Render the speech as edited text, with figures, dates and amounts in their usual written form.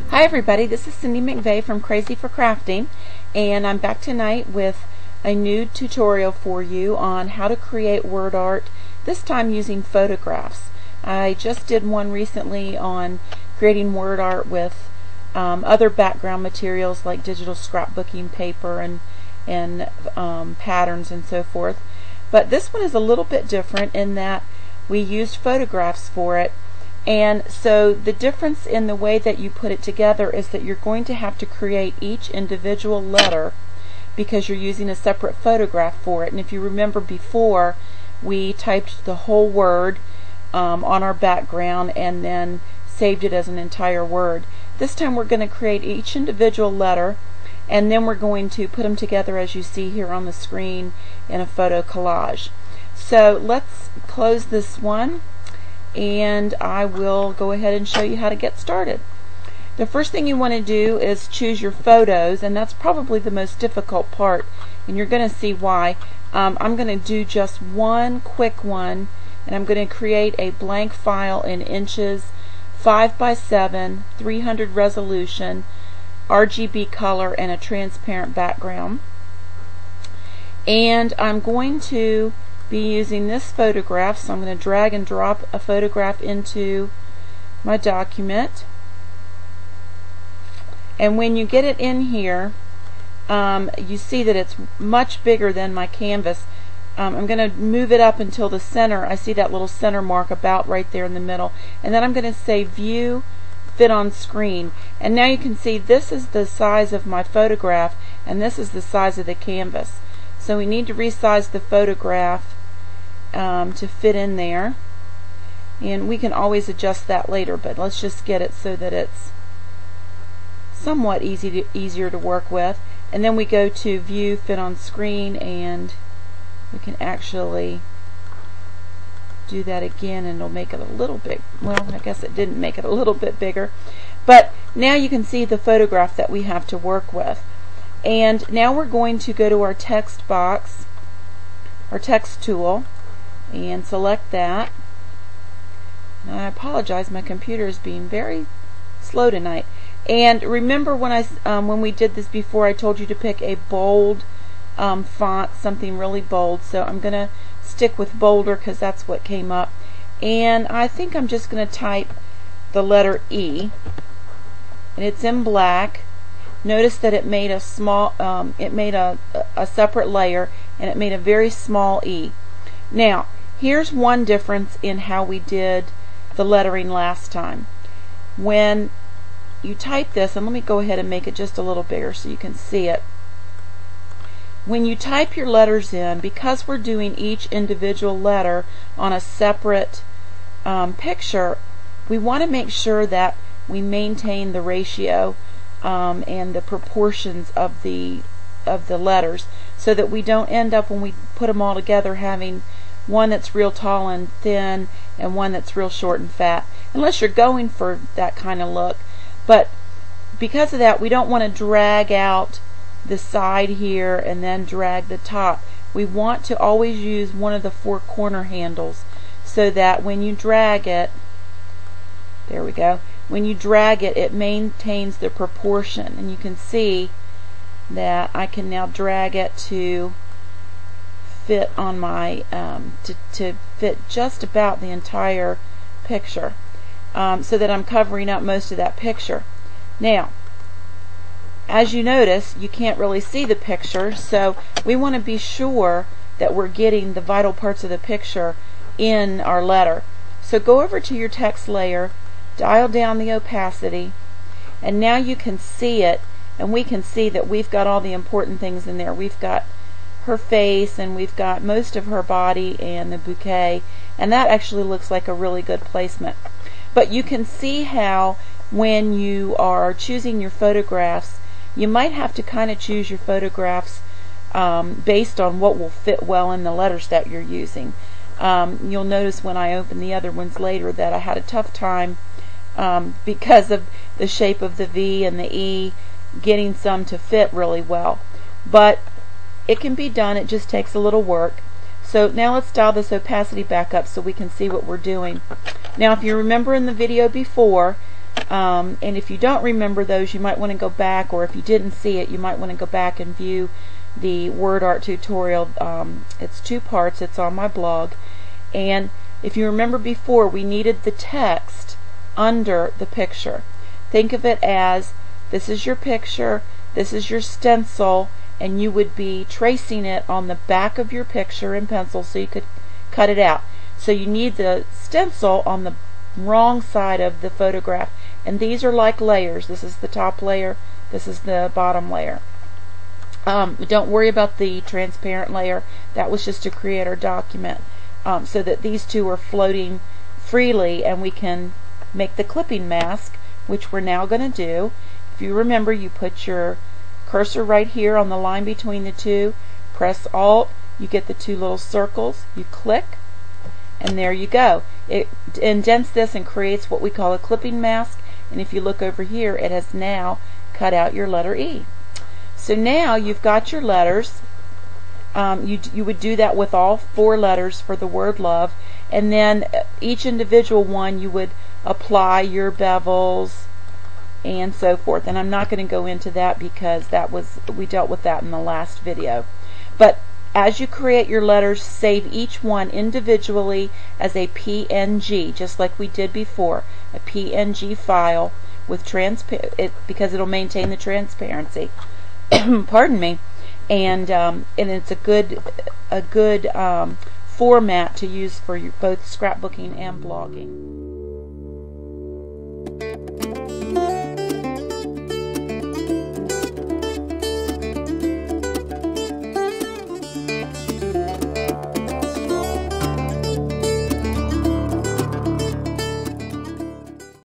Hi everybody, this is Cindy McVeigh from Crazy for Crafting, and I'm back tonight with a new tutorial for you on how to create word art, this time using photographs. I just did one recently on creating word art with other background materials like digital scrapbooking paper and patterns and so forth. But this one is a little bit different in that we used photographs for it. And so the difference in the way that you put it together is that you're going to have to create each individual letter because you're using a separate photograph for it. And if you remember before, we typed the whole word on our background and then saved it as an entire word. This time we're going to create each individual letter, and then we're going to put them together as you see here on the screen in a photo collage. So let's close this one, and I will go ahead and show you how to get started. The first thing you want to do is choose your photos, and that's probably the most difficult part, and you're going to see why. I'm going to do just one quick one, and I'm going to create a blank file in inches, 5x7, 300 resolution, RGB color, and a transparent background. And I'm going to be using this photograph, so I'm going to drag and drop a photograph into my document. And when you get it in here, you see that it's much bigger than my canvas. I'm going to move it up until the center. I see that little center mark about right there in the middle, and then I'm going to say View, Fit on Screen, and now you can see this is the size of my photograph and this is the size of the canvas. So we need to resize the photograph to fit in there, and we can always adjust that later, but let's just get it so that it's somewhat easier to work with. And then we go to View, Fit on Screen, and we can actually do that again, and it'll make it a little big. Well, I guess it didn't make it a little bit bigger, but now you can see the photograph that we have to work with. And now we're going to go to our text box, our text tool, and select that. And I apologize, my computer is being very slow tonight. And remember when we did this before, I told you to pick a bold font, something really bold. So I'm going to stick with bolder because that's what came up. And I think I'm just going to type the letter E, and it's in black. Notice that it made a small, it made a separate layer, and it made a very small E. Now, here's one difference in how we did the lettering last time. When you type this, and let me go ahead and make it just a little bigger so you can see it. When you type your letters in, because we're doing each individual letter on a separate picture, we want to make sure that we maintain the ratio and the proportions of the letters, so that we don't end up, when we put them all together, having one that's real tall and thin and one that's real short and fat, unless you're going for that kind of look. But because of that, we don't want to drag out the side here and then drag the top. We want to always use one of the four corner handles, so that when you drag it, there we go, when you drag it, it maintains the proportion. And you can see that I can now drag it to fit on my to fit just about the entire picture, so that I'm covering up most of that picture. Now, as you notice, you can't really see the picture, so we want to be sure that we're getting the vital parts of the picture in our letter. So go over to your text layer, dial down the opacity, and now you can see it, and we can see that we've got all the important things in there. We've got her face, and we've got most of her body and the bouquet, and that actually looks like a really good placement. But you can see how when you are choosing your photographs, you might have to kind of choose your photographs based on what will fit well in the letters that you're using. You'll notice when I open the other ones later that I had a tough time because of the shape of the V and the E, getting some to fit really well. But it can be done. It just takes a little work. So now let's dial this opacity back up so we can see what we're doing. Now if you remember in the video before, and if you don't remember those, you might want to go back, or if you didn't see it, you might want to go back and view the WordArt tutorial. It's 2 parts. It's on my blog. And if you remember before, we needed the text under the picture. Think of it as, this is your picture, this is your stencil, and you would be tracing it on the back of your picture in pencil so you could cut it out. So you need the stencil on the wrong side of the photograph, and these are like layers. This is the top layer, this is the bottom layer. Don't worry about the transparent layer. That was just to create our document, so that these two are floating freely and we can make the clipping mask, which we're now going to do. If you remember, you put your cursor right here on the line between the two, press Alt, you get the 2 little circles, you click, and there you go. It indents this and creates what we call a clipping mask, and if you look over here, it has now cut out your letter E. So now you've got your letters. You would do that with all 4 letters for the word love, and then each individual one you would apply your bevels and so forth, and I'm not going to go into that because we dealt with that in the last video. But as you create your letters, save each one individually as a PNG, just like we did before, a PNG file with because it'll maintain the transparency. Pardon me. And it's a good format to use for both scrapbooking and blogging.